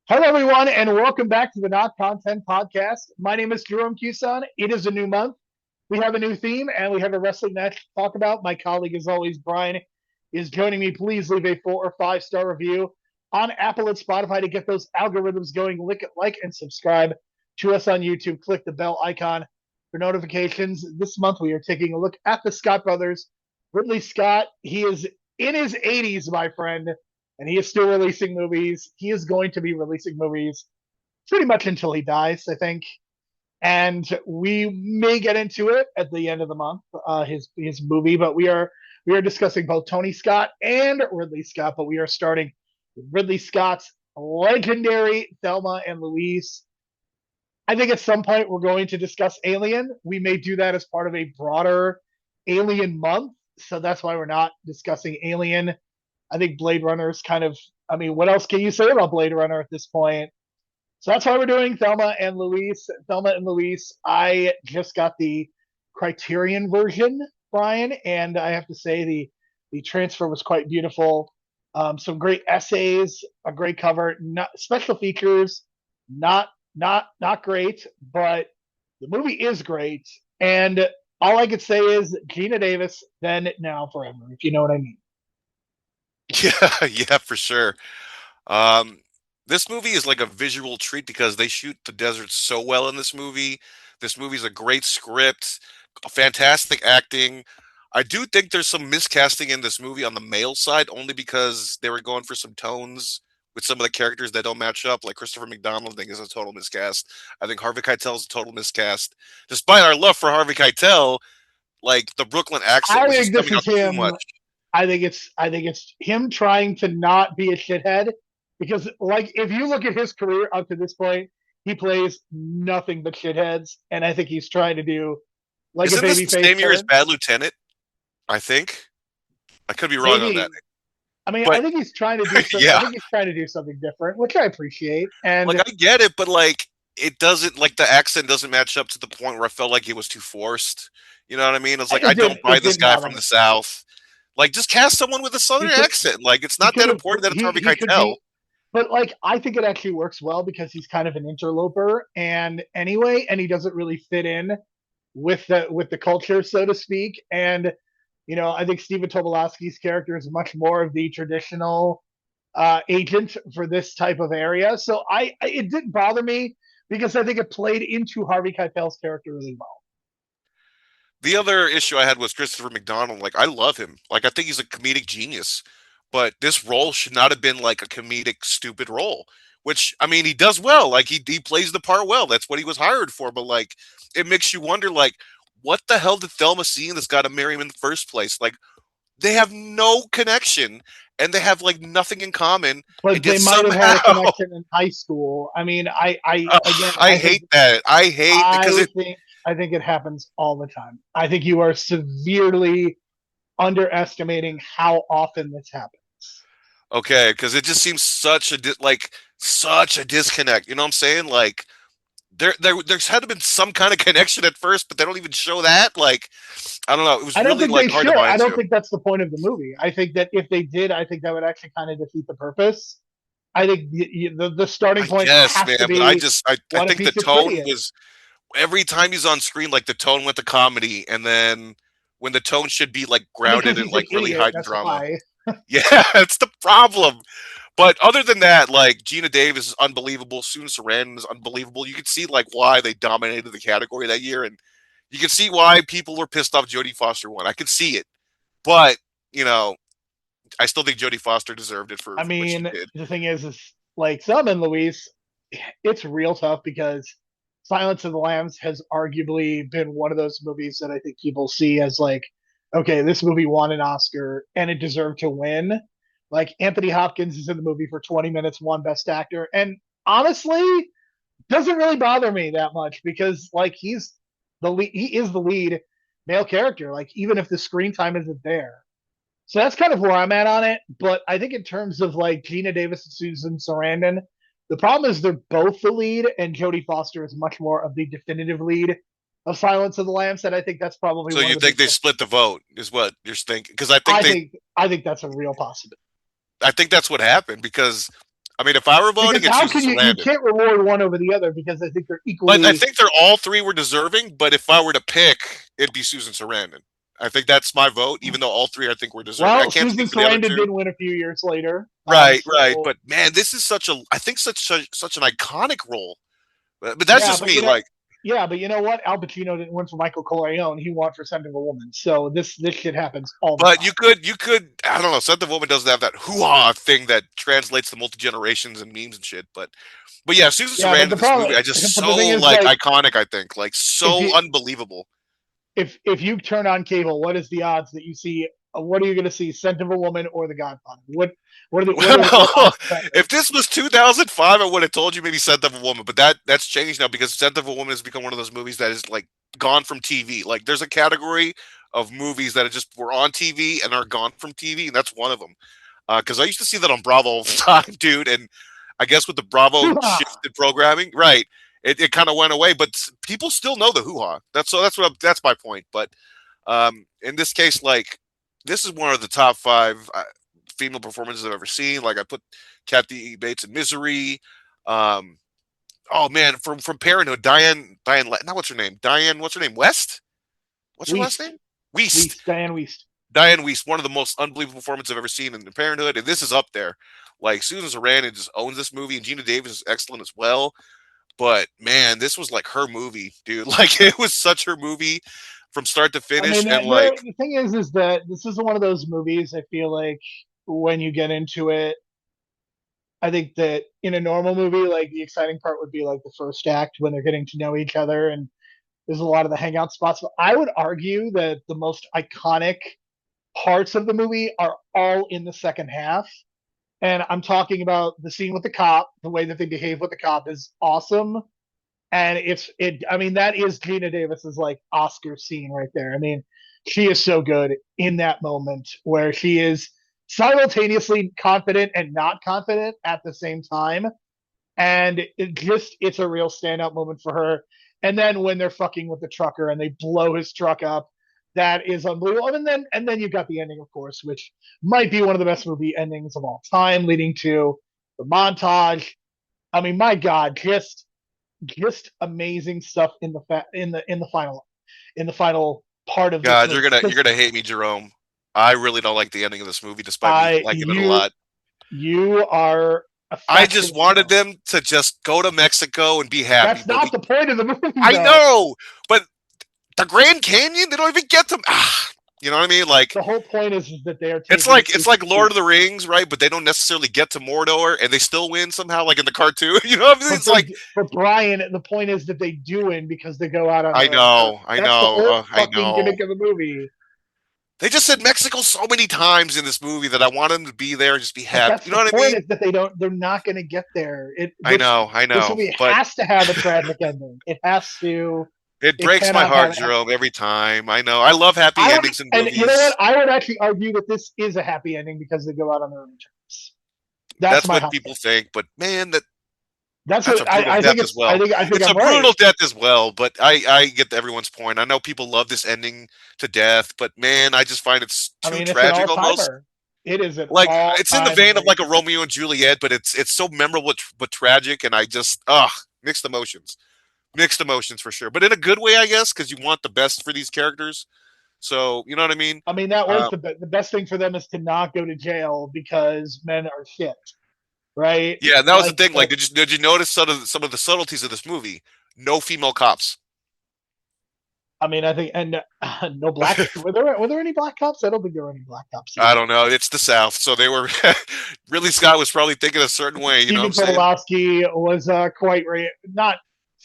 Hello, everyone, and welcome back to the Not Content Podcast. My name is Jerome Cuson. It is a new month. We have a new theme, and we have a wrestling match to talk about. My colleague, as always, Brian, is joining me. Please leave a 4 or 5 star review on Apple and Spotify to get those algorithms going. Like, and subscribe to us on YouTube. Click the bell icon for notifications. This month, we are taking a look at the Scott brothers. Ridley Scott, he is in his 80s, my friend, and he is still releasing movies. He is going to be releasing movies pretty much until he dies, I think. And we may get into it at the end of the month, his movie, but we are discussing both Tony Scott and Ridley Scott. But we are starting with Ridley Scott's legendary Thelma and Louise. I think at some point we're going to discuss Alien. We may do that as part of a broader Alien month, so that's why we're not discussing Alien. I think Blade Runner is kind of, I mean, what else can you say about Blade Runner at this point? So that's why we're doing Thelma and Louise. Thelma and Louise, I just got the Criterion version, Brian, and I have to say the transfer was quite beautiful. Some great essays, a great cover, not special features, not great, but the movie is great. And all I could say is Gina Davis, then, now, forever, if you know what I mean. Yeah, yeah, for sure. Um, this movie is like a visual treat because they shoot the desert so well in this movie. This movie's a great script, fantastic acting. I do think there's some miscasting in this movie on the male side, only because they were going for some tones with some of the characters that don't match up. Like Christopher McDonald, I think is a total miscast. I think Harvey Keitel is a total miscast. Despite our love for Harvey Keitel, like the Brooklyn accent I was think just this coming is out too him. much. I think it's him trying to not be a shithead because, like, if you look at his career up to this point, he plays nothing but shitheads, and I think he's trying to do like a Isn't this the babyface same year as turn. Bad Lieutenant? I think. I could be wrong on that. Maybe. I mean, I But think he's trying to do so. I yeah, think he's trying to do something different, which I appreciate. like And I get it, but like it doesn't like the accent doesn't match up to the point where I felt like it was too forced. You know what I mean? It's like I it don't did. buy It this didn't guy bother from me. the South. Like just cast someone with a He southern could. accent. Like it's He not could that have. important that it's Harvey He could Keitel. be. But like, I think it actually works well because he's kind of an interloper, and anyway, and he doesn't really fit in with the culture, so to speak. And I think Stephen Tobolowsky's character is much more of the traditional agent for this type of area. So it didn't bother me because I think it played into Harvey Keitel's character really well. The other issue I had was Christopher McDonald. Like I love him. Like I think he's a comedic genius. But this role should not have been like a comedic stupid role. Which I mean he does well. Like he plays the part well. That's what he was hired for. But like it makes you wonder like what the hell did Thelma see in this guy to marry him in the first place? Like they have no connection and they have like nothing in common. And But yet they might have somehow had a connection in high school. I mean, again, I I think hate that. I hate because I it think I think it happens all the time. I think you are severely underestimating how often this happens. okay, because it just seems such a like such a disconnect. You know what I'm saying? Like there's had to been some kind of connection at first, but they don't even show that. Like I don't know. It was I don't really think they like hard to should. buy I don't into. think that's the point of the movie. I think that if they did, I think that would actually kind of defeat the purpose. I think the starting I point guess, has to man, but be I what a think the piece of tone trivia. was every time he's on screen, like the tone went to comedy, and then when the tone should be like Because grounded and he's an like really idiot. heightened That's drama. why. Yeah, that's the problem. But other than that, like Gina Davis is unbelievable. Susan Sarandon is unbelievable. You can see like why they dominated the category that year, and you can see why people were pissed off Jodie Foster won. I can see it, but you know, I still think Jodie Foster deserved it I for what she mean, did. the thing is like Selma and Louise, it's real tough because Silence of the Lambs has arguably been one of those movies that I think people see as like, okay, this movie won an Oscar and it deserved to win. Like Anthony Hopkins is in the movie for 20 minutes, won Best Actor, and honestly, doesn't really bother me that much because like he is the lead male character. Like even if the screen time isn't there, so that's kind of where I'm at on it. But I think in terms of like Gina Davis and Susan Sarandon, the problem is they're both the lead, and Jodie Foster is much more of the definitive lead of Silence of the Lambs. And I think that's probably So one of you the think big they differences. split the vote? Is what you're thinking? Because I think that's a real possibility. I think that's what happened because I mean, if I were voting, Because it's how Susan can you Sarandon. can't reward one over the other because I think they're But I equally. think they're all three were deserving. But if I were to pick, it'd be Susan Sarandon. I think that's my vote, even though all three I think were deserving. I Well, can't Susan speak for the other Sarandon two. did win a few years later. Right, right. So But man, this is such a I think such an iconic role. But that's yeah, just but me. Like, you know what? Al Pacino didn't win for Michael Corleone. He won for Scent of a Woman. So this shit happens all the but time. you could I don't know. Scent of Woman doesn't have that hoo-ha thing that translates to multi generations and memes and shit. But yeah, Susan Yeah, Sarandon but in this movie, I just but the so thing is, like like, iconic. I think like if so you unbelievable. if you turn on cable, what is the odds that you see? What are you going to see? Scent of a Woman or The Godfather? What Well, odds is that? if this was 2005, I would have told you maybe Scent of a Woman, but that's changed now because Scent of a Woman has become one of those movies that is like gone from TV. Like there's a category of movies that are just were on TV and are gone from TV, and that's one of them. Because I used to see that on Bravo all the time, dude, and I guess with the Bravo Hoo-ha! shift in programming, right? It kind of went away, but people still know the hoo ha. That's my point. But in this case, like this is one of the top five female performances I've ever seen. Like I put Kathy Bates in Misery. Um, oh man, from Parenthood, not what's her name? Diane, what's her name? West? What's her last Weist, name? Weist. Diane Weist. Diane Weist, one of the most unbelievable performances I've ever seen in Parenthood, and this is up there. Like Susan Sarandon just owns this movie, and Gina Davis is excellent as well. But man, this was like her movie, dude. Like it was such her movie from start to I mean, finish, and like the thing is that this isn't one of those movies. I feel like when you get into it, I think that in a normal movie, like the exciting part would be like the first act when they're getting to know each other, and there's a lot of the hangout spots. But I would argue that the most iconic parts of the movie are all in the second half. And I'm talking about the scene with the cop. The way that they behave with the cop is awesome. And I mean, that is Gina Davis's like Oscar scene right there. I mean, she is so good in that moment where she is simultaneously confident and not confident at the same time. And it's a real standout moment for her. And then when they're fucking with the trucker and they blow his truck up, that is unbelievable. And then you've got the ending, of course, which might be one of the best movie endings of all time, leading to the montage. I mean, my God, just amazing stuff in the final part of this God, movie. you're gonna hate me, Jerome. I really don't like the ending of this movie, despite me I liking it a you lot. you are I just affectionate. wanted them to just go to Mexico and be happy, That's but not the point of the movie, I though. know, but the Grand Canyon, they don't even get to. You know what I mean? Like The whole point is that they are taking the it's creature like Lord of the Rings, right? But they don't necessarily get to Mordor, and they still win somehow, like in the cartoon. You know what I mean? It's like for Brian, the point is that they do win because they go out on their own terms. I That's the know, whole I fucking know. gimmick of the movie. They just said Mexico so many times in this movie that I want them to be there and just be But happy. that's You the know what I point mean? is that they're not going to get there. I This know, movie but has to have a tragic ending. It has to. it It breaks my cannot heart, have. Jerome, every time. I know. I love happy I would, endings in and you know what? movies. I would actually argue that this is a happy ending because they go out on their own terms. That's That's my what hot people take. think, but man, That's that's a what brutal I think. death as I well. think. I think It's a I'm right. brutal death as well, but I get everyone's point. I know people love this ending to death, but man, I just find it's I too mean, it's an tragic all almost. timer. It is an Like all it's in the time vein of great like a Romeo and Juliet, but it's so memorable but tragic, and I just mixed emotions, mixed emotions for sure, but in a good way, I guess, because you want the best for these characters. So you know what I mean? I mean, that was Uh, the best thing for them is to not go to jail because men are shit, right? yeah, and that was the Like, thing. Like, did you notice some of the subtleties of this movie? No female cops. I mean, I think, and no black. Were there any black cops? I don't think there were any black cops I either. don't know. It's the South, so they were. Ridley Scott was probably thinking a certain way. You know what I'm Stephen saying? Tobolowsky was quite not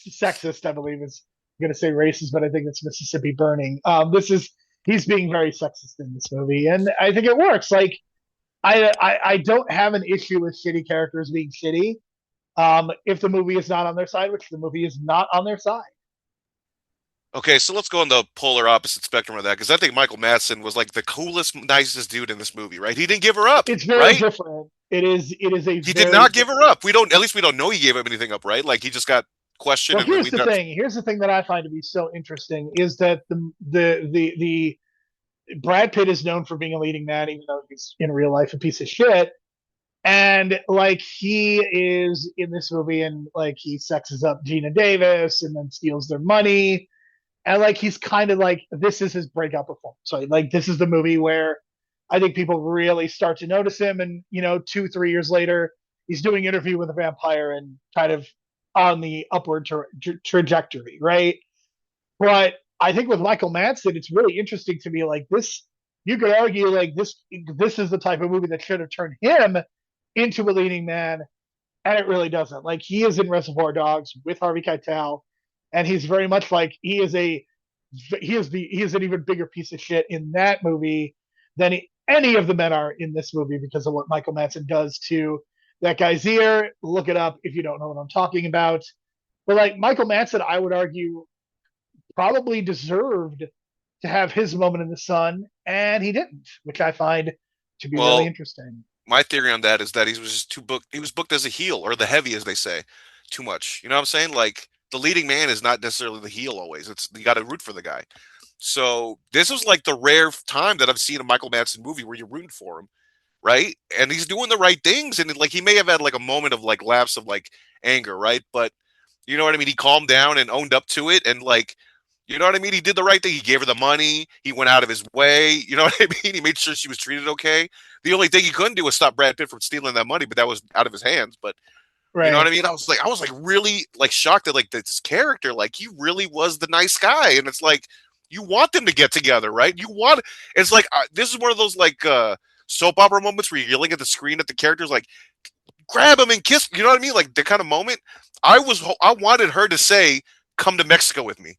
sexist. I believe is going to say racist, but I think it's Mississippi Burning. This is he's being very sexist in this movie, and I think it works. Like I don't have an issue with shitty characters being shitty. If the movie is not on their side, which the movie is not on their side. Okay, so let's go on the polar opposite spectrum of that because I think Michael Madsen was like the coolest, nicest dude in this movie, right? He didn't give her up, It's very right? different. It is a He did very not give her different. up. We don't. At least we don't know he gave him anything up, right? Like he just got questioned, Well, and then here's we the never. thing. Here's the thing that I find to be so interesting is that the Brad Pitt is known for being a leading man, even though he's in real life a piece of shit. And like he is in this movie and like he sexes up Gina Davis and then steals their money. And like he's kind of like this is his breakout performance. So like this is the movie where I think people really start to notice him. And 2, 3 years later, he's doing Interview with a Vampire and kind of on the upward trajectory, right? But I think with Michael Madsen, it's really interesting to me. Like this, you could argue like this is the type of movie that should have turned him into a leading man, and it really doesn't. Like he is in Reservoir Dogs with Harvey Keitel, and he's very much like he is an even bigger piece of shit in that movie than any of the men are in this movie because of what Michael Madsen does to that guy's ear. Look it up if you don't know what I'm talking about. But like Michael Madsen, I would argue probably deserved to have his moment in the sun, and he didn't, which I find to be really Well, interesting. my theory on that is that he was just too booked. He was booked as a heel or the heavy, as they say, too much. You know what I'm saying? Like the leading man is not necessarily the heel always. It's you got to root for the guy. So this was like the rare time that I've seen a Michael Madsen movie where you're rooting for him, right? And he's doing the right things, and like he may have had like a moment of like lapse of like anger, right? But you know what I mean? He calmed down and owned up to it, and like you know what I mean? He did the right thing. He gave her the money. He went out of his way. You know what I mean? He made sure she was treated okay. The only thing he couldn't do was stop Brad Pitt from stealing that money, but that was out of his hands. But you know what Right. I mean? I was like really like shocked at like this character. Like he really was the nice guy, and it's like you want them to get together, right? You want. It's like this is one of those like soap opera moments where you're yelling at the screen at the characters, like grab him and kiss. You know what I mean? Like the kind of moment. I wanted her to say, "Come to Mexico with me."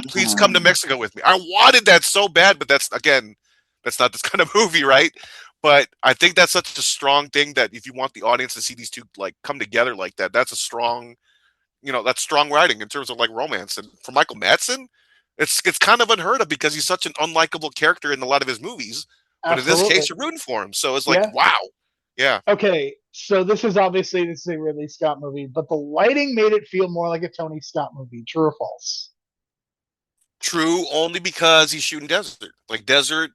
Please come to Mexico with me. I wanted that so bad, but that's not this kind of movie, right? But I think that's such a strong thing that if you want the audience to see these two like come together like that, that's a strong, that's strong writing in terms of like romance. And for Michael Madsen, it's kind of unheard of because he's such an unlikable character in a lot of his movies. But in this Absolutely. case, you're rooting for him. So it's like, Yeah. wow, yeah, Okay. So this is a Ridley Scott movie, but the lighting made it feel more like a Tony Scott movie. True or false? true. Only because he's shooting desert. Like desert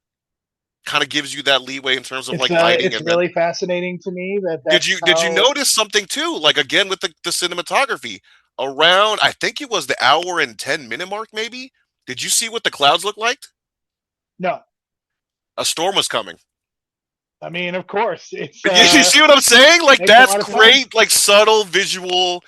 kind of gives you that leeway in terms of It's like lighting, it's and then really fascinating to me that Did that's you how. notice something too? Like again with the cinematography around, I think it was the hour and 10 minute mark, maybe. Did you see what the clouds looked like? No, A storm was coming. I mean, of course, it's You see what I'm saying? Like makes a that's lot of sense. great, like subtle visual,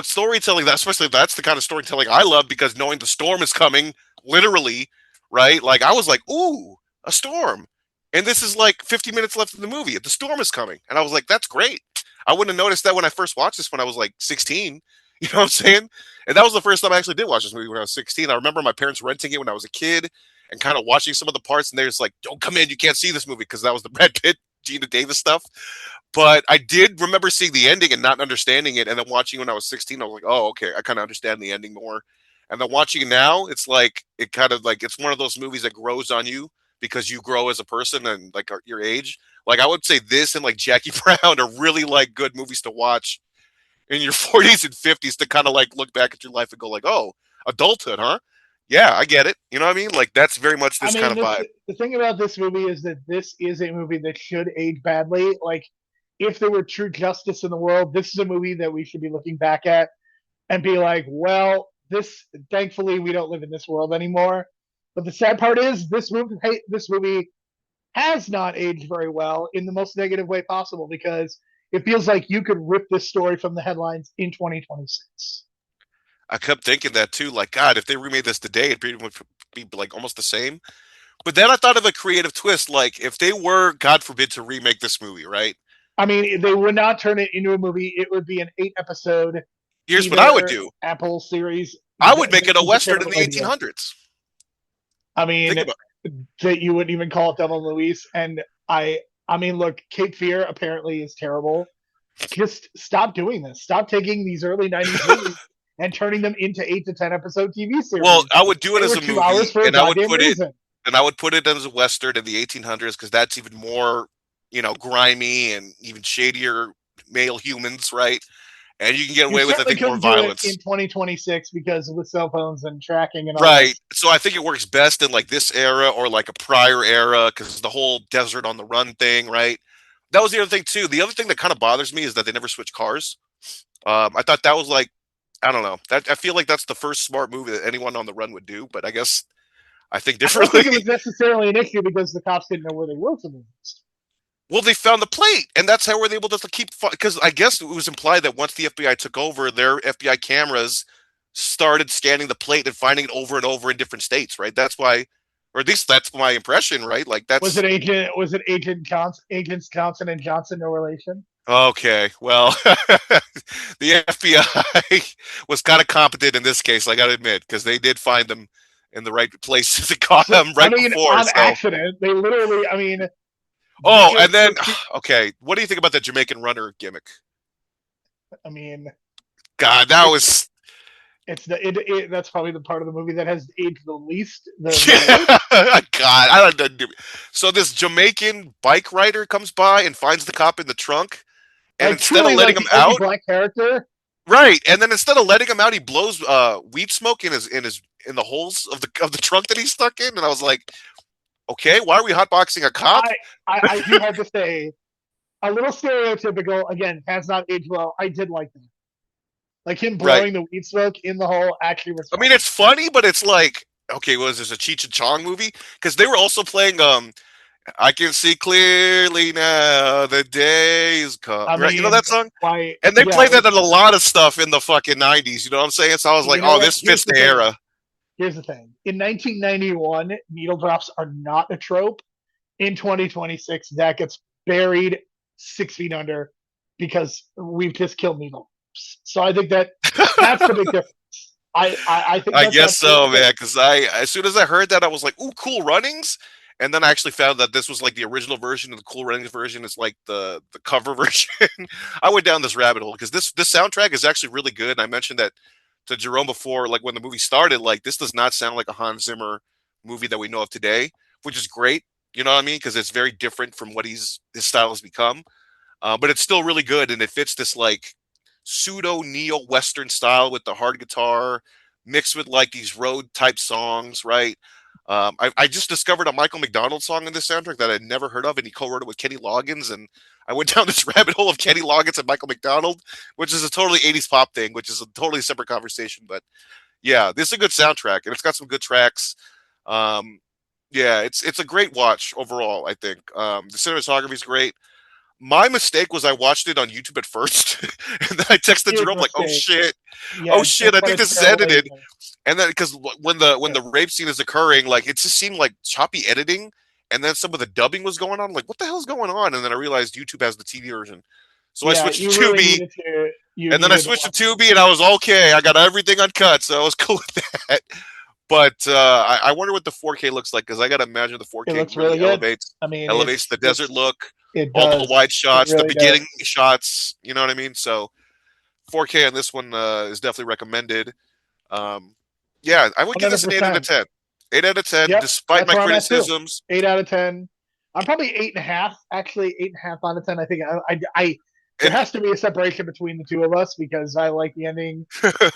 storytelling. That especially that's the kind of storytelling I love because knowing the storm is coming, literally, right? Like I was like, ooh, a storm, and this is like 50 minutes left in the movie. The storm is coming, and I was like, that's great. I wouldn't have noticed that when I first watched this when I was like 16. You know what I'm saying? And that was the first time I actually did watch this movie when I was 16. I remember my parents renting it when I was a kid and kind of watching some of the parts, and they're just like, "Don't come in, you can't see this movie," because that was the Brad Pitt, Gina Davis stuff. But I did remember seeing the ending and not understanding it, and then watching when I was 16, I was like, "Oh, okay, I kind of understand the ending more." And then watching it now, it's like it kind of like it's one of those movies that grows on you because you grow as a person and like your age. Like I would say this and like Jackie Brown are really like good movies to watch in your 40s and 50s to kind of like look back at your life and go like, "Oh, adulthood, huh? Yeah, I get it." You know what I mean? Like that's very much I this kind mean, of vibe. the thing about this movie is that this is a movie that should age badly. Like, if there were true justice in the world, this is a movie that we should be looking back at and be like, well, this. Thankfully, we don't live in this world anymore. But the sad part is, this movie has not aged very well in the most negative way possible because it feels like you could rip this story from the headlines in 2026. I kept thinking that too. Like, God, if they remade this today, it'd be like almost the same. But then I thought of a creative twist. Like, if they were, God forbid, to remake this movie, right? I mean, they would not turn it into a movie. It would be an 8 episode Here's what I would either do. Apple series. I would make This it a is a western in terrible the idea. 1800s. I mean, Think about that you wouldn't even call it Thelma Louise. And I mean, look, Cape Fear apparently is terrible. Just stop doing this. Stop taking these early '90s movies and turning them into 8 to 10 episode TV Well, series. I would do it They as were a 2 hours movie, for a and I would goddamn put it reason. and I would put it as a western in the 1800s because that's even more, grimy and even shadier male humans, right? And you can get You away with, I certainly think, more couldn't do it violence. in 2026 because with cell phones and tracking and all Right. this. So I think it works best in like this era or like a prior era because the whole desert on the run thing, right? that was the other thing too. The other thing that kind of bothers me is that they never switch cars. I thought that was like, I don't know. That I feel like that's the first smart move that anyone on the run would do, but I guess I think I don't differently. think it was necessarily an issue because the cops didn't know where they were for the movies. Well, they found the plate, and that's how we're able to keep. Because I guess it was implied that once the FBI took over, their FBI cameras started scanning the plate and finding it over and over in different states. Right? That's why, or at least that's my impression. Right? Like Was that's it agent? Was it Agents Johnson and Johnson? No relation. okay. Well, the FBI was kind of competent in this case. I got to admit, because they did find them in the right place to caught So them I right mean, before. on So, accident, they literally. I mean, oh, and then the two, okay, what do you think about the Jamaican runner gimmick? I mean, God, that it's was it's that's probably the part of the movie that has aged the least, the yeah, worst. God, I don't. So this Jamaican bike rider comes by and finds the cop in the trunk, and Like instead of truly, letting like him the only out, black character. right, and then instead of letting him out, he blows weed smoke in the holes of the trunk that he's stuck in, and I was like, okay, why are we hotboxing a cop? I do have to say, a little stereotypical. Again, has not aged well. I did like that. Like him Right. blowing the weed smoke in the hole actually was I mean, funny. it's funny, but it's like, okay, was this a Cheech and Chong movie? Because they were also playing I can see clearly now the days come. I Right? You know mean, that song? why? And they Yeah. played that in a lot of stuff in the fucking 90s. You know what I'm saying? So I was like, You know oh, what? this fits the era. Here's the thing. In 1991, needle drops are not a trope. In 2026, that gets buried 6 feet under because we've just killed needle. So I think that's the big difference. I think I that's guess absolutely so, the man. case. Because as soon as I heard that, I was like, ooh, Cool Runnings. And then I actually found that this was like the original version, and the Cool Runnings version is like the cover version. I went down this rabbit hole because this soundtrack is actually really good. And I mentioned that to Jerome before, like when the movie started, like this does not sound like a Hans Zimmer movie that we know of today, which is great. You know what I mean? Because it's very different from what his style has become. But it's still really good, and it fits this like pseudo neo western style with the hard guitar mixed with like these road type songs, right? I just discovered a Michael McDonald song in this soundtrack that I'd never heard of, and he co-wrote it with Kenny Loggins. And I went down this rabbit hole of Kenny Loggins and Michael McDonald, which is a totally 80s pop thing, which is a totally separate conversation. But yeah, this is a good soundtrack, and it's got some good tracks. Um, yeah, it's a great watch overall, I think. The cinematography is great. My mistake was I watched it on YouTube at first, and then I texted Huge Jerome like, mistake. oh Yeah, shit, that's I what think a this is terrible edited." idea. And then because when Yeah. the rape scene is occurring, like it just seemed like choppy editing, and then some of the dubbing was going on. Like, what the hell's going on? And then I realized YouTube has the TV version, so I Yeah, switched you to really Tubi, needed to. You and then I needed to switched to watch it. Tubi, and I was okay. I got everything uncut, so I was cool with that. But I wonder what the 4K looks like because I got to imagine the It 4K looks really really good. elevates I mean, elevates the desert look, it all the wide does. It shots, the really beginning does. shots. You know what I mean? So 4K on this one is definitely recommended. Um, yeah, I would One give hundred this an 8 out of percent. 10. 8 out of 10, Yep, despite that's my where I'm at too. criticisms. 8 out of 10. I'm probably 8.5. Actually, 8.5 out of 10. I think there And has to be a separation between the two of us because I like the ending.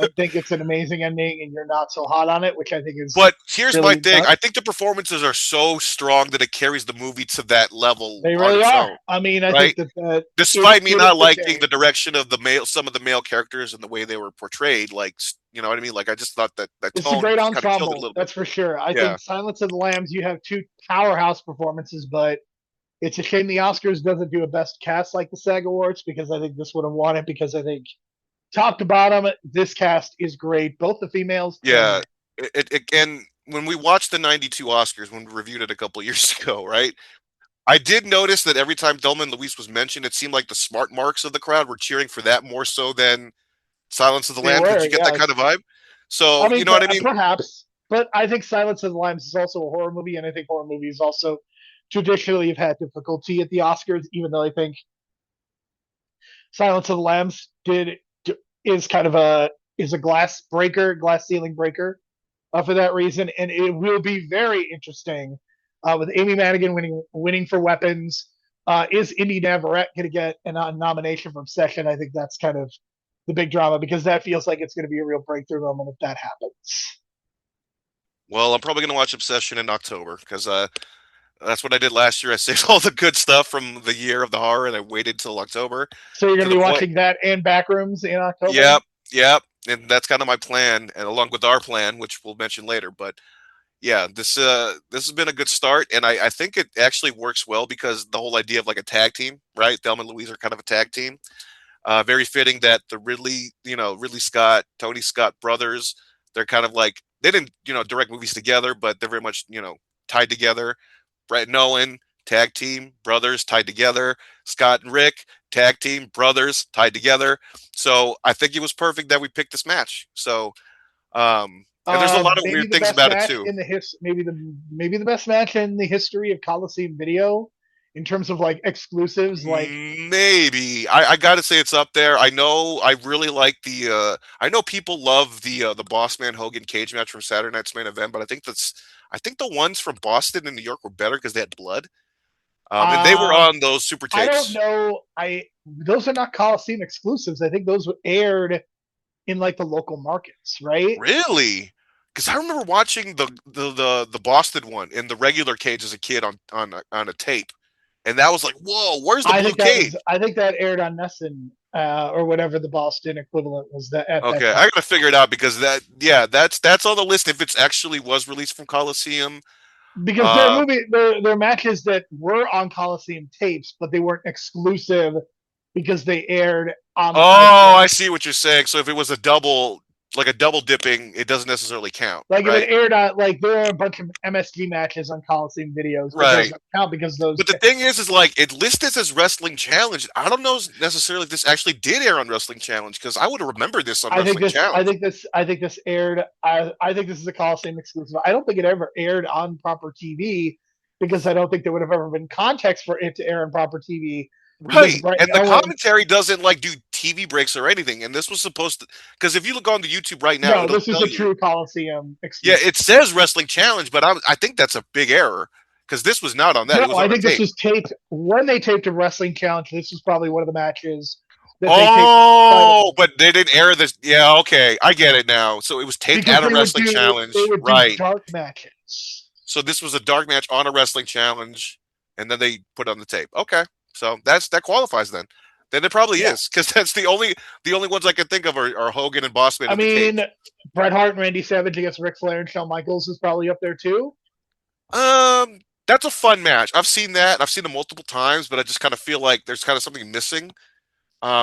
I think it's an amazing ending, and you're not so hot on it, which I think is but here's my really thing. done. I think the performances are so strong that it carries the movie to that level They on really its are. own, I mean, I right? think that Despite me it is not the liking the case. direction of some of the male characters and the way they were portrayed, like you know what I mean. Like I just thought that that It's a tone great kind of killed it a ensemble, little bit. that's for sure. I Yeah. think Silence of the Lambs, you have two powerhouse performances, but it's a shame the Oscars doesn't do a best cast like the SAG Awards because I think this would have won it because I think top to bottom, this cast is great. Both the females and the Yeah. men. And when we watched the '92 Oscars, when we reviewed it a couple of years ago, right? I did notice that every time Thelma and Louise was mentioned, it seemed like the smart marks of the crowd were cheering for that more so than Silence of the They Lambs. Did were, you get that kind of yes. vibe? I So you mean, know what I mean? perhaps, but I think Silence of the Lambs is also a horror movie, and I think horror movies also traditionally have had difficulty at the Oscars, even though I think Silence of the Lambs is kind of a glass breaker, glass ceiling breaker for that reason, and it will be very interesting with Amy Madigan winning for Weapons. Is Indy Navarrete going to get a nomination for Obsession? I think that's kind of the big drama because that feels like it's going to be a real breakthrough moment if that happens. Well, I'm probably going to watch Obsession in October because That's what I did last year. I saved all the good stuff from the year of the horror, and I waited till October So you're to going to the be point. watching that and Backrooms in October. Yep, yep, and that's kind of my plan, and along with our plan, which we'll mention later. But yeah, this has been a good start, and I think it actually works well because the whole idea of like a tag team, right? Thelma and Louise are kind of a tag team. Very fitting that the Ridley Scott, Tony Scott brothers, they're kind of like they didn't direct movies together, but they're very much tied together. Bret and Owen, tag team, brothers tied together. Scott and Rick, tag team, brothers tied together. So I think it was perfect that we picked this match. So and there's a lot of Maybe weird the things best about it match too. in the maybe the best match in the history of Coliseum Video in terms of like exclusives. Like Maybe I got to say it's up there. I know I really like the. I know people love the Boss Man Hogan cage match from Saturday Night's Main Event, but I think the ones from Boston and New York were better because they had blood. And they were um, on those super I don't tapes. know. I Those are not Coliseum exclusives. I think those were aired in like the local markets, right? Really? Because I remember watching the Boston one in the regular cage as a kid on a tape, and that was like, whoa, where's the blue cage? I think that aired on Nesson or whatever the Boston equivalent was that at that Okay, time. I gotta figure it out because that's on the list if it's actually was released from Coliseum. Because Uh, there are matches that were on Coliseum tapes, but they weren't exclusive because they aired on the oh, Coliseum. I see what you're saying. So if it was like a double dipping, it doesn't necessarily count, Like if it right? aired on, like there are a bunch of MSG matches on Coliseum videos, but those Right. don't count because those. But the thing is like it listed as Wrestling Challenge. I don't know necessarily if this actually did air on Wrestling Challenge because I would have remembered this on Wrestling Challenge. I think this aired. I think this is a Coliseum exclusive. I don't think it ever aired on proper TV because I don't think there would have ever been context for it to air on proper TV because Right. Bret And and the Owen. commentary doesn't like do TV breaks or anything. And this was supposed to, because if you look on the YouTube right now, No, it'll this is tell a you, true Coliseum yeah, exclusive. it says Wrestling Challenge, but I think that's a big error because this was not on that. No, It was I on a think this tape. was taped when they taped a wrestling challenge. This was probably one of the matches that they taped outside of Oh, this but they didn't air this. Yeah, okay. I get it now. So it was taped because at a Wrestling they Challenge. would do Right. dark matches. So this was a dark match on a Wrestling Challenge, and then they put it on the tape. Okay. So that qualifies then. Then it probably Yeah, is because that's the only ones I can think of are Hogan and Bossman I in the mean, cage. Bret Hart and Randy Savage against Ric Flair and Shawn Michaels is probably up there too. Um, that's a fun match. I've seen that. I've seen it multiple times, but I just kind of feel like there's kind of something missing.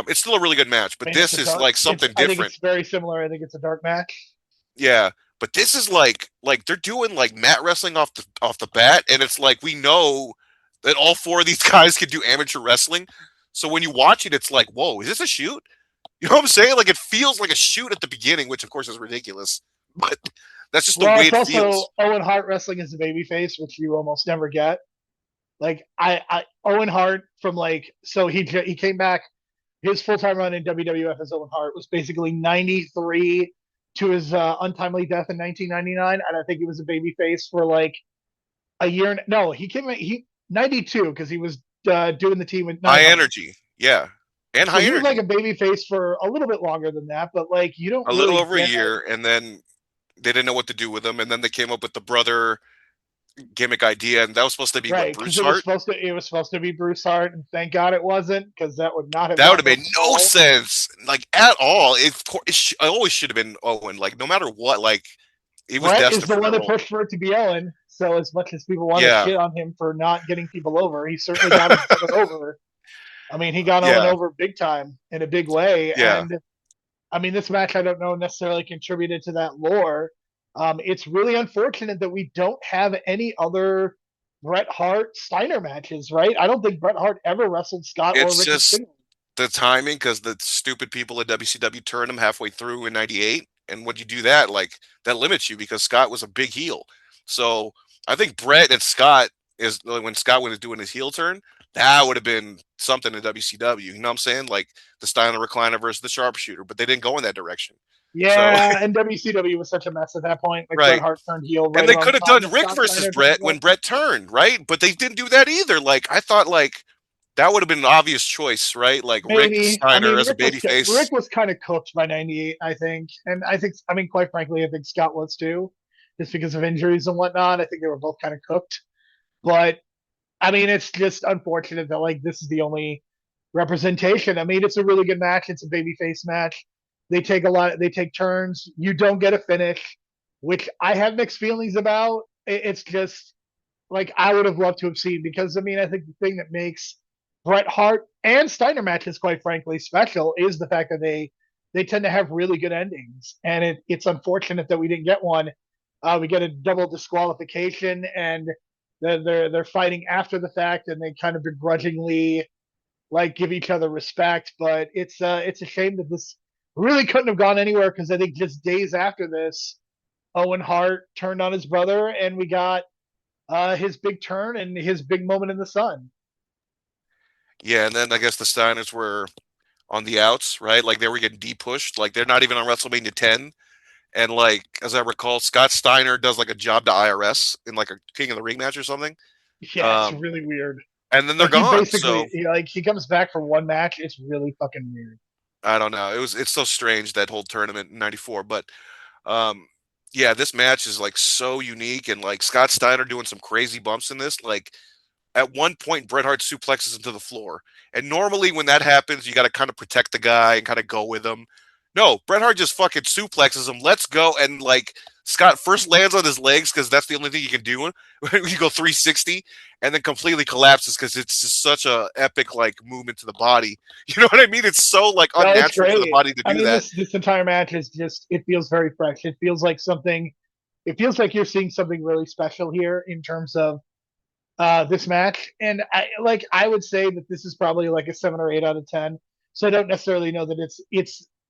It's still a really good match, I but mean, it's this a is dark. like It's something I think different. it's very similar. I think it's a dark match. Yeah, but this is like they're doing like mat wrestling off the bat, and it's like we know that all four of these guys can do amateur wrestling. So when you watch it, it's like, whoa, is this a shoot? You know what I'm saying? Like it feels like a shoot at the beginning, which of course is ridiculous, but that's just the Well, way it's it also feels. Owen Hart wrestling as a babyface, which you almost never get. Like Owen Hart from like so he came back. His full time run in WWF as Owen Hart was basically 93 to his untimely death in 1999, and I think he was a babyface for like a year. No, he 92 because he was doing the team with High Neidhart. energy, yeah, and So high he was like energy. a babyface for a little bit longer than that, but like you don't A little really over a get year, and then they didn't know what to do with him, and then they came up with the brother gimmick idea, and that was supposed to be what right because Bruce Hart. it was supposed to be Bruce Hart, and thank God it wasn't because that would not have That would gone have made over no well. sense, like at all. I always should have been Owen, like no matter what, like he was Brett is destined the for one that that role. pushed for it to be Ellen. So as much as people want to Yeah, shit on him for not getting people over, he certainly got his brother over. I mean, he got Owen yeah, over big time in a big way. yeah. And I mean, this match I don't know necessarily contributed to that lore. It's really unfortunate that we don't have any other Bret Hart Steiner matches, right? I don't think Bret Hart ever wrestled Scott or It's Ricky just Stingler. the timing because the stupid people at WCW turned him halfway through in '98, and when you do that, like that limits you because Scott was a big heel. So I think Brett and Scott is when Scott was doing his heel turn, that would have been something in WCW. You know what I'm saying? Like the Steiner recliner versus the sharpshooter, but they didn't go in that direction. So Yeah, and WCW was such a mess at that point. Like Bret right. Hart turned heel And right they around could the have time done that Rick Scott versus Steiner turned Brett heel. when Brett turned, right? But they didn't do that either. Like I thought that would have been an obvious choice, right? Like Rick Maybe. I Steiner mean, as a babyface. Rick was kind of cooked by '98, I think, and I think I mean, quite frankly, I think Scott was too, just because of injuries and whatnot. I think they were both kind of cooked. But I mean, it's just unfortunate that like this is the only representation. I mean, it's a really good match. It's a babyface match. They take a lot. They take turns. You don't get a finish, which I have mixed feelings about. It's just like I would have loved to have seen because I mean, I think the thing that makes Bret Hart and Steiner matches, quite frankly, special is the fact that they tend to have really good endings, and it's unfortunate that we didn't get one. We get a double disqualification, and they're fighting after the fact, and they kind of begrudgingly like give each other respect. But it's a shame that this really couldn't have gone anywhere because I think just days after this, Owen Hart turned on his brother, and we got his big turn and his big moment in the sun. Yeah, and then I guess the Steiners were on the outs, right? Like they were getting pushed. Like they're not even on WrestleMania 10. And like as I recall, Scott Steiner does like a job to IRS in like a King of the Ring match or something. Yeah, it's Um, really weird. and then they're Like he gone. basically So like he comes back for one match. It's really fucking weird. I don't know. It's so strange that whole tournament in '94. But um, yeah, this match is like so unique, and like Scott Steiner doing some crazy bumps in this. Like at one point, Bret Hart suplexes him to the floor. And normally, when that happens, you got to kind of protect the guy and kind of go with him. No, Bret Hart just fucking suplexes him. Let's go. And like Scott first lands on his legs because that's the only thing you can do. You go 360 and then completely collapses because it's just such a epic like movement to the body. You know what I mean? It's so like No, it's unnatural for the great. body to I do mean, that. this entire match is just it feels very fresh. It feels like something. It feels like you're seeing something really special here in terms of this match. And I would say that this is probably like a 7 or 8 out of 10. So I don't necessarily know that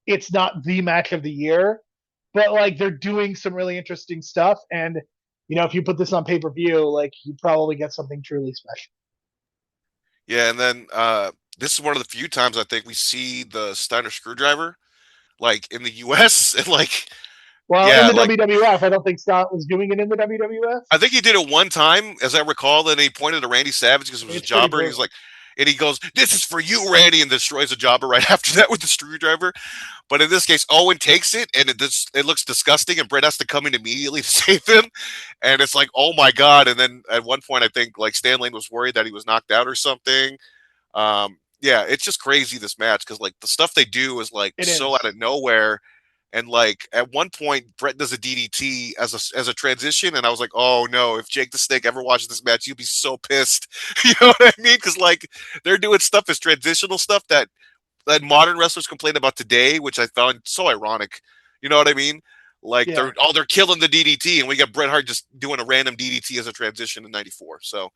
it's not the match of the year, but like they're doing some really interesting stuff. And if you put this on pay-per-view, like you probably get something truly special. Yeah, and then this is one of the few times I think we see the Steiner screwdriver like in the US and like Well, in yeah, the like WWF, I don't think Scott was doing it in the WWF. I think he did it one time, as I recall. Then he pointed to Randy Savage because it was a It's pretty jobber. He's brutal. like, and he goes, "This is for you, Randy," and destroys a jobber right after that with the screwdriver. But in this case, Owen takes it, and it looks disgusting, and Brett has to come in immediately to save him. And it's like, oh my god! And then at one point, I think like Stan Lane was worried that he was knocked out or something. Yeah, it's just crazy this match because like the stuff they do is like It so out is. of nowhere. And like at one point, Brett does a DDT as a transition, and I was like, "Oh no! If Jake the Snake ever watches this match, you'd be so pissed." You know what I mean? Because like they're doing stuff as transitional stuff that modern wrestlers complain about today, which I found so ironic. You know what I mean? Like Yeah. they're killing the DDT, and we got Bret Hart just doing a random DDT as a transition in '94. So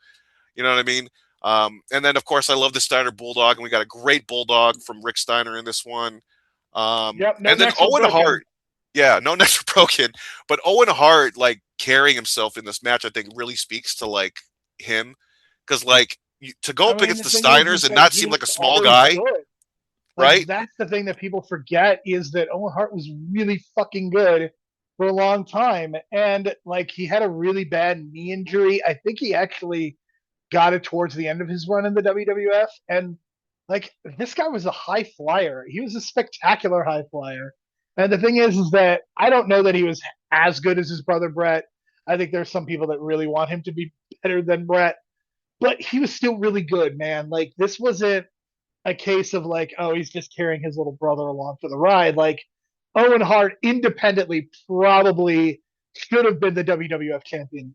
you know what I mean? And then, of course, I love the Steiner Bulldog, and we got a great Bulldog from Rick Steiner in this one. Yep. No And then necks were Owen broken. Hart, yeah, no necks are broken, but Owen Hart, like, carrying himself in this match, I think really speaks to, like, him. Because, like, to go I up mean, against the the thing is Steiners and that not he seem was like a small always guy, good. Like right? that's the thing that people forget is that Owen Hart was really fucking good for a long time, and like he had a really bad knee injury. I think he actually got it towards the end of his run in the WWF, and like this guy was a high flyer. He was a spectacular high flyer. And the thing is that I don't know that he was as good as his brother Bret. I think there's some people that really want him to be better than Bret, but he was still really good, man. Like this wasn't a case of like, oh, he's just carrying his little brother along for the ride. Like Owen Hart independently probably should have been the WWF champion.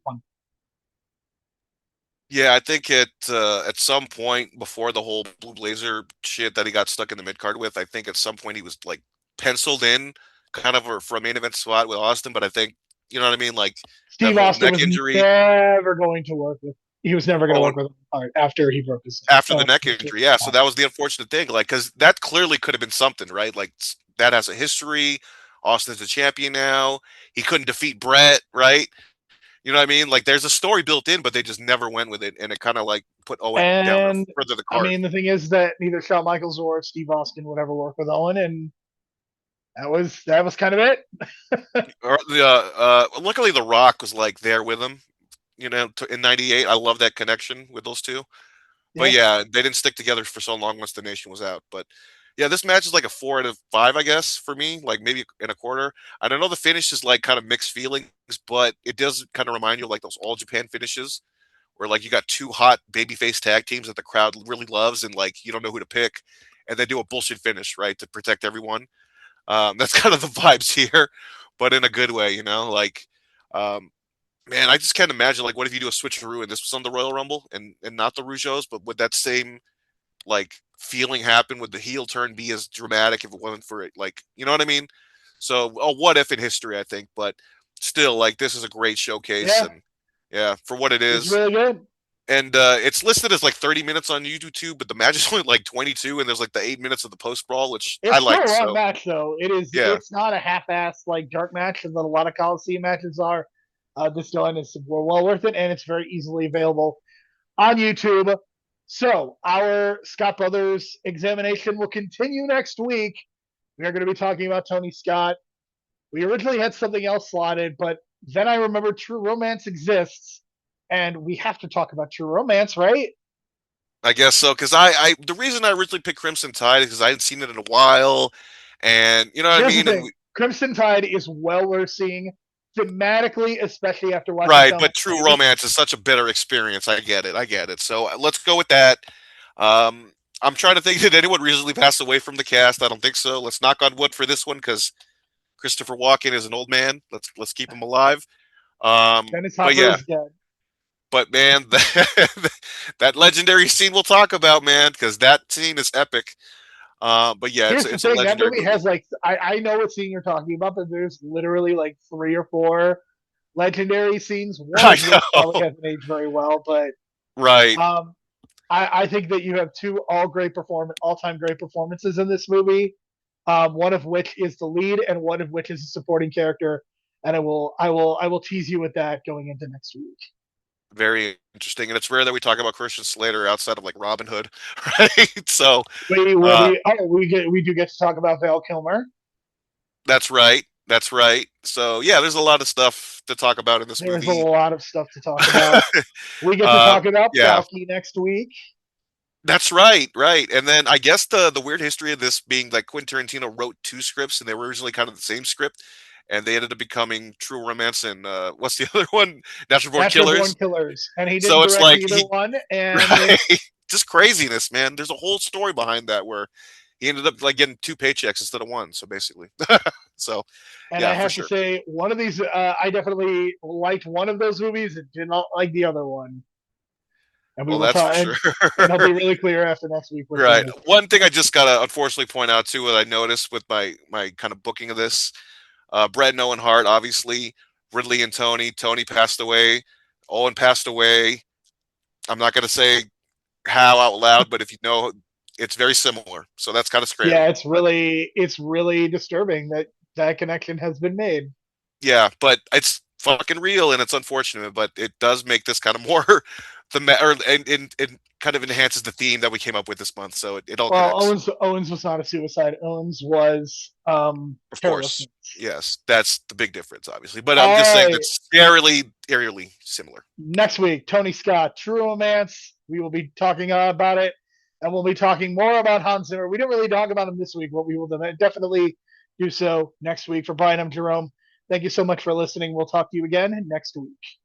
Yeah, I think at some point before the whole Blue Blazer shit that he got stuck in the mid card with, I think at some point he was like penciled in kind of for a main event spot with Austin, but I think you know what I mean, like that Steve whole Austin neck was injury. never going to work with. He was never going to Oh, work with Owen Hart after he broke his after the neck. neck injury, yeah. So that was the unfortunate thing, like because that clearly could have been something, right? Like that has a history. Austin's a champion now. He couldn't defeat Brett, right? You know what I mean? Like there's a story built in, but they just never went with it, and it kind of like put Owen down And further the I card. mean, the thing is that neither Shawn Michaels or Steve Austin would ever work with Owen, and that was kind of it. Or luckily, The Rock was like there with him. You know, in '98, I love that connection with those two. But Yeah. yeah, they didn't stick together for so long once the Nation was out. But yeah, this match is like a 4 out of 5, I guess, for me. Like maybe in a quarter. And I know the finish is like kind of mixed feelings, but it does kind of remind you of like those All Japan finishes where like you got two hot babyface tag teams that the crowd really loves, and like you don't know who to pick, and they do a bullshit finish, right, to protect everyone. That's kind of the vibes here, but in a good way, you know. Like, um, man, I just can't imagine like what if you do a switcheroo and this was on the Royal Rumble and not the Rougeaus, but would that same like feeling happen? Would the heel turn be as dramatic if it wasn't for it? Like, you know what I mean? So, a what if in history, I think, but still, like this is a great showcase, Yeah, and yeah, for what it it's is. really good. And it's listed as like 30 minutes on YouTube too, but the match is only like 22, and there's like the 8 minutes of the post brawl, which I It's still like. a long So match, though. It is. yeah, It's not a half-ass like dark match that a lot of Coliseum matches are. This one is well worth it, and it's very easily available on YouTube. So our Scott Brothers examination will continue next week. We are going to be talking about Tony Scott. We originally had something else slotted, but then I remember True Romance exists, and we have to talk about True Romance, right? I guess so. Because I the reason I originally picked Crimson Tide is because I hadn't seen it in a while, and you know what I Here's the mean. And thing: Crimson Tide is well worth seeing thematically, especially after watching right, Thelma but True Louise. Romance is such a bitter experience. I get it. I get it. So let's go with that. Um, I'm trying to think. Did anyone recently pass away from the cast? I don't think so. Let's knock on wood for this one because Christopher Walken is an old man. Let's keep him alive. Dennis But Hopper yeah, is dead. but man, that legendary scene we'll talk about, man, because that scene is epic. But yeah, Here's the it's a thing: that legendary movie movie. has like I know what scene you're talking about, but there's literally like 3 or 4 legendary scenes. One I of which probably know, hasn't aged very well, but right? um, I think that you have two all time great performances in this movie. One of which is the lead, and one of which is a supporting character. And I will tease you with that going into next week. Very interesting, and it's rare that we talk about Christian Slater outside of like Robin Hood, right? So, uh, We do get to talk about Val Kilmer. that's right. That's right. So yeah, there's a lot of stuff to talk about in this There's a movie. lot of stuff to talk about. We get to talk about Yeah, Falky next week. that's right, right. And then I guess the weird history of this being like Quentin Tarantino wrote two scripts, and they were originally kind of the same script, and they ended up becoming True Romance and what's the other one? Natural Born Natural Born Killers. Killers, and he didn't So it's direct like either he one. And right, just craziness, man. There's a whole story behind that where he ended up like getting two paychecks instead of one. So basically, so I yeah, for have to sure. say, one of these, I definitely liked one of those movies and did not like the other one. And we Well, will that's for talk, sure. and it'll be really clear after next week which one Right. is. One thing I just gotta unfortunately point out too, what I noticed with my kind of booking of this, Bret and Owen Hart, obviously, Ridley and Tony. Tony passed away. Owen passed away. I'm not gonna say how out loud, but if you know, it's very similar. So that's kind of Yeah, scary. But it's really disturbing that that connection has been made. yeah, but it's fucking real and it's unfortunate, but it does make this kind of more or and kind of enhances the theme that we came up with this month. So it all Well, connects. Owens was not a suicide. Owens was Of course. carelessness. Yes, that's the big difference, obviously. But I'm All just saying right, that's scarily, eerily similar. next week, Tony Scott, True Romance. We will be talking about it, and we'll be talking more about Hans Zimmer. We didn't really talk about him this week, but we will definitely do so next week. For Brian, I'm Jerome. Thank you so much for listening. We'll talk to you again next week.